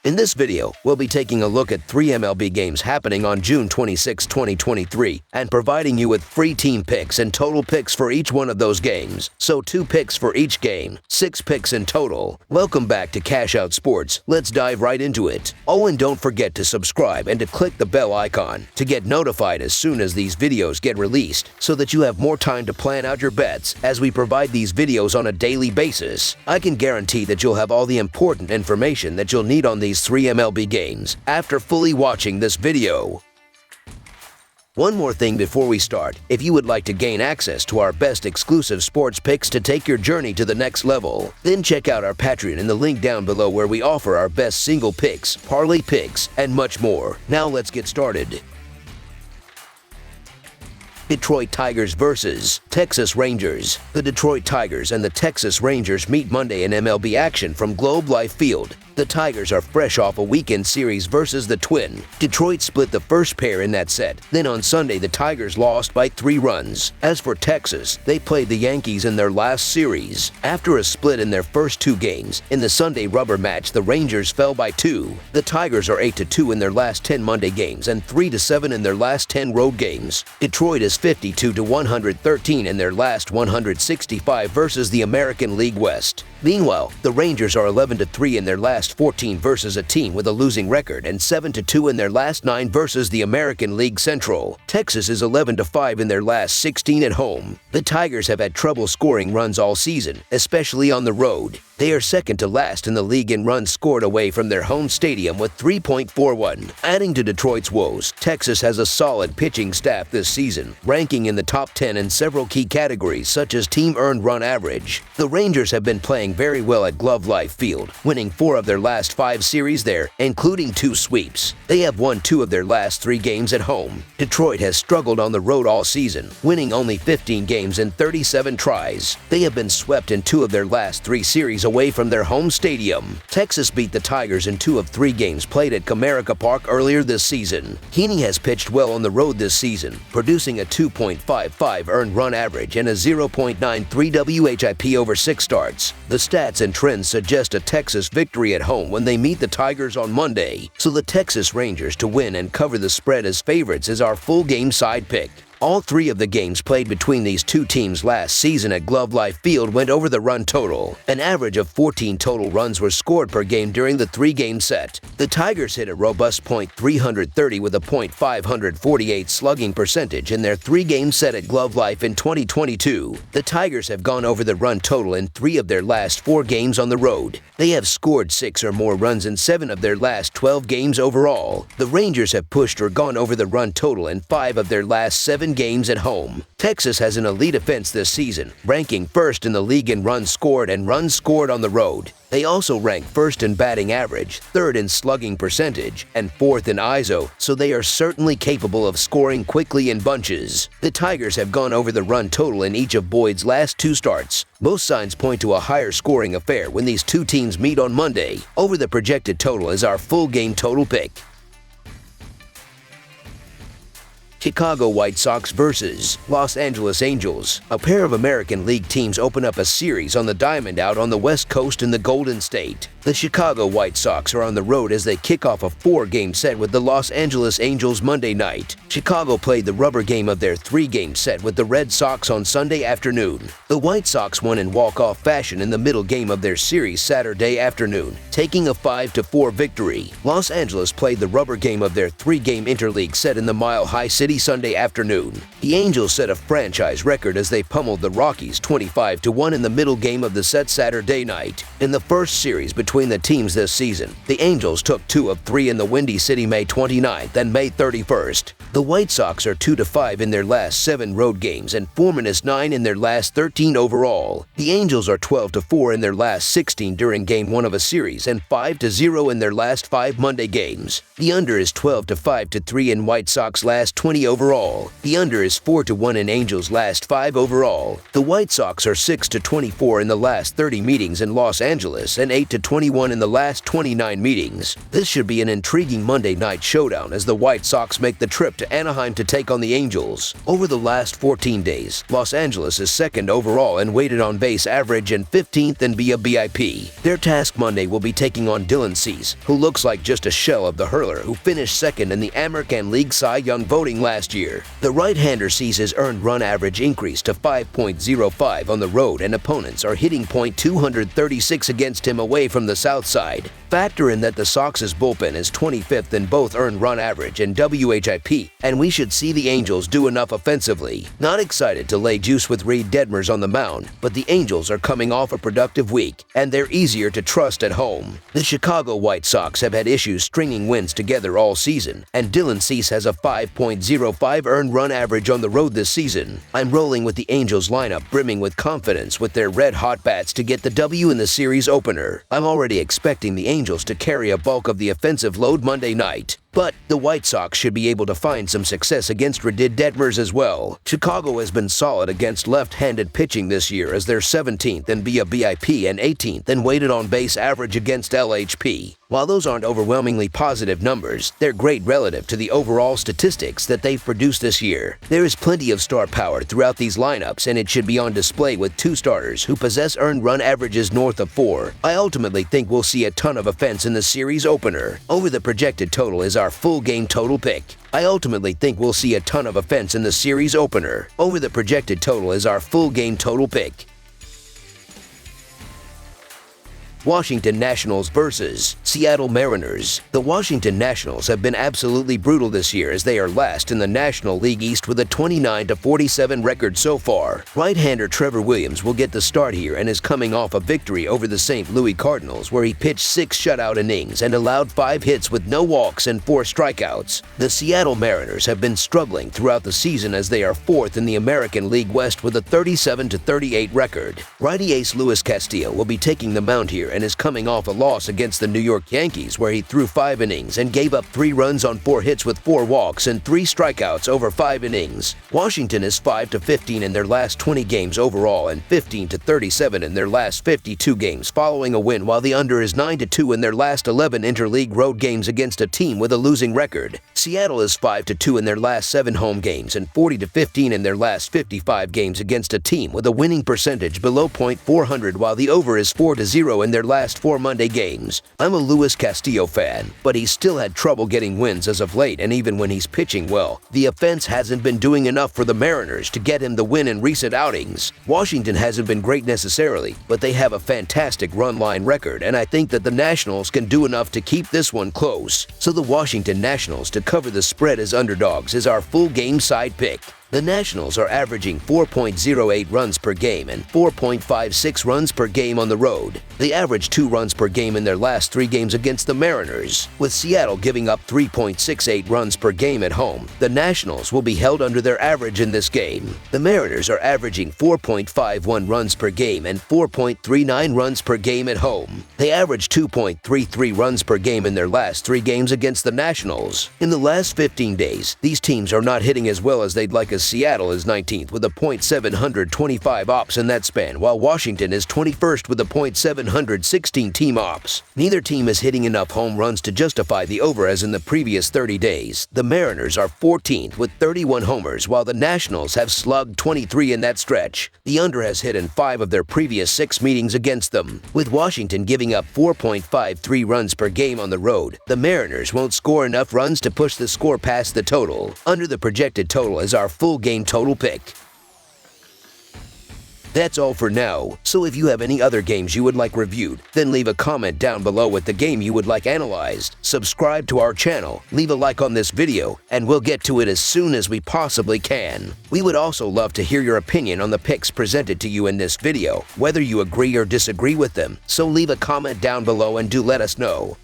In this video, we'll be taking a look at 3 MLB games happening on June 26, 2023, and providing you with free team picks and total picks for each one of those games. So 2 picks for each game, 6 picks in total. Welcome back to Cash Out Sports. Let's dive right into it. Oh, and don't forget to subscribe and to click the bell icon to get notified as soon as these videos get released, so that you have more time to plan out your bets as we provide these videos on a daily basis. I can guarantee that you'll have all the important information that you'll need on these 3 MLB games after fully watching this video. One more thing before we start. If you would like to gain access to our best exclusive sports picks to take your journey to the next level, then check out our Patreon in the link down below, where we offer our best single picks, parlay picks, and much more. Now let's get started. Detroit Tigers versus Texas Rangers. The Detroit Tigers and the Texas Rangers meet Monday in MLB action from Globe Life Field. The Tigers are fresh off a weekend series versus the Twin. Detroit split the first pair in that set. Then on Sunday, the Tigers lost by 3 runs. As for Texas, they played the Yankees in their last series. After a split in their first 2 games, in the Sunday rubber match, the Rangers fell by 2. The Tigers are 8-2 in their last 10 Monday games and 3-7 in their last 10 road games. Detroit is 52-113 in their last 165 versus the American League West. Meanwhile, the Rangers are 11-3 in their last 14 versus a team with a losing record, and 7-2 in their last 9 versus the American League Central. Texas is 11-5 in their last 16 at home. The Tigers have had trouble scoring runs all season, especially on the road. They are second to last in the league in runs scored away from their home stadium with 3.41. Adding to Detroit's woes, Texas has a solid pitching staff this season, ranking in the top 10 in several key categories such as team earned run average. The Rangers have been playing very well at Globe Life Field, winning 4 of their last 5 series there, including 2 sweeps. They have won 2 of their last 3 games at home. Detroit has struggled on the road all season, winning only 15 games in 37 tries. They have been swept in 2 of their last 3 series away from their home stadium. Texas beat the Tigers in 2 of 3 games played at Comerica Park earlier this season. Heaney has pitched well on the road this season, producing a 2.55 earned run average and a 0.93 WHIP over 6 starts. The stats and trends suggest a Texas victory at home when they meet the Tigers on Monday, so the Texas Rangers to win and cover the spread as favorites is our full game side pick. All 3 of the games played between these 2 teams last season at Globe Life Field went over the run total. An average of 14 total runs were scored per game during the 3-game set. The Tigers hit a robust .330 with a .548 slugging percentage in their 3-game set at Globe Life in 2022. The Tigers have gone over the run total in 3 of their last 4 games on the road. They have scored 6 or more runs in 7 of their last 12 games overall. The Rangers have pushed or gone over the run total in 5 of their last 7 games at home. Texas has an elite offense this season, ranking first in the league in runs scored and runs scored on the road. They also rank first in batting average, 3rd in slugging percentage, and 4th in ISO, so they are certainly capable of scoring quickly in bunches. The Tigers have gone over the run total in each of Boyd's last 2 starts. Most signs point to a higher scoring affair when these 2 teams meet on Monday. Over the projected total is our full game total pick. Chicago White Sox versus Los Angeles Angels. A pair of American League teams open up a series on the diamond out on the West Coast in the Golden State. The Chicago White Sox are on the road as they kick off a 4-game set with the Los Angeles Angels Monday night. Chicago played the rubber game of their 3-game set with the Red Sox on Sunday afternoon. The White Sox won in walk-off fashion in the middle game of their series Saturday afternoon, taking a 5-4 victory. Los Angeles played the rubber game of their 3-game interleague set in the Mile High City Sunday afternoon. The Angels set a franchise record as they pummeled the Rockies 25-1 in the middle game of the set Saturday night. In the first series between the teams this season, the Angels took 2 of 3 in the Windy City May 29th and May 31st. The White Sox are 2-5 in their last 7 road games and 4-9 in their last 13 overall. The Angels are 12-4 in their last 16 during Game 1 of a series and 5-0 in their last 5 Monday games. The under is 12-5-3 in White Sox last 20 overall. The under is 4-1 in Angels last 5 overall. The White Sox are 6-24 in the last 30 meetings in Los Angeles and 8-20 21 in the last 29 meetings. This should be an intriguing Monday night showdown as the White Sox make the trip to Anaheim to take on the Angels. Over the last 14 days, Los Angeles is second overall in weighted on base average and 15th in BIP. Their task Monday will be taking on Dylan Cease, who looks like just a shell of the hurler who finished second in the American League Cy Young voting last year. The right-hander Cease's earned run average increased to 5.05 on the road, and opponents are hitting .236 against him away from the south side. Factor in that the Sox's bullpen is 25th in both earned run average and WHIP, and we should see the Angels do enough offensively. Not excited to lay juice with Reed Detmers on the mound, but the Angels are coming off a productive week, and they're easier to trust at home. The Chicago White Sox have had issues stringing wins together all season, and Dylan Cease has a 5.05 earned run average on the road this season. I'm rolling with the Angels lineup brimming with confidence with their red-hot bats to get the W in the series opener. I'm already expecting the Angels to carry a bulk of the offensive load Monday night. But the White Sox should be able to find some success against Reed Detmers as well. Chicago has been solid against left-handed pitching this year as they're 17th in BIP and 18th in weighted on base average against LHP. While those aren't overwhelmingly positive numbers, they're great relative to the overall statistics that they've produced this year. There is plenty of star power throughout these lineups, and it should be on display with two starters who possess earned run averages north of 4. I ultimately think we'll see a ton of offense in the series opener. Over the projected total is our full game total pick. I ultimately think we'll see a ton of offense in the series opener. Over the projected total is our full game total pick. Washington Nationals versus Seattle Mariners. The Washington Nationals have been absolutely brutal this year as they are last in the National League East with a 29-47 record so far. Right-hander Trevor Williams will get the start here and is coming off a victory over the St. Louis Cardinals where he pitched 6 shutout innings and allowed 5 hits with no walks and 4 strikeouts. The Seattle Mariners have been struggling throughout the season as they are 4th in the American League West with a 37-38 record. Righty ace Luis Castillo will be taking the mound here and is coming off a loss against the New York Yankees where he threw 5 innings and gave up 3 runs on 4 hits with 4 walks and 3 strikeouts over 5 innings. Washington is 5-15 in their last 20 games overall and 15-37 in their last 52 games following a win, while the under is 9-2 in their last 11 interleague road games against a team with a losing record. Seattle is 5-2 in their last 7 home games and 40-15 in their last 55 games against a team with a winning percentage below .400, while the over is 4-0 in their last 4 Monday games. I'm a Luis Castillo fan, but he's still had trouble getting wins as of late, and even when he's pitching well, the offense hasn't been doing enough for the Mariners to get him the win in recent outings. Washington hasn't been great necessarily, but they have a fantastic run line record, and I think that the Nationals can do enough to keep this one close. So the Washington Nationals to cover the spread as underdogs is our full game side pick. The Nationals are averaging 4.08 runs per game and 4.56 runs per game on the road. They average 2 runs per game in their last 3 games against the Mariners. With Seattle giving up 3.68 runs per game at home, the Nationals will be held under their average in this game. The Mariners are averaging 4.51 runs per game and 4.39 runs per game at home. They average 2.33 runs per game in their last 3 games against the Nationals. In the last 15 days, these teams are not hitting as well as they'd like. Seattle is 19th with a .725 ops in that span, while Washington is 21st with a .716 team ops. Neither team is hitting enough home runs to justify the over as in the previous 30 days. The Mariners are 14th with 31 homers, while the Nationals have slugged 23 in that stretch. The under has hit in 5 of their previous 6 meetings against them. With Washington giving up 4.53 runs per game on the road, the Mariners won't score enough runs to push the score past the total. Under the projected total is our full game total pick. That's all for now, so if you have any other games you would like reviewed, then leave a comment down below with the game you would like analyzed. Subscribe to our channel, leave a like on this video, and we'll get to it as soon as we possibly can. We would also love to hear your opinion on the picks presented to you in this video, whether you agree or disagree with them, so leave a comment down below and do let us know.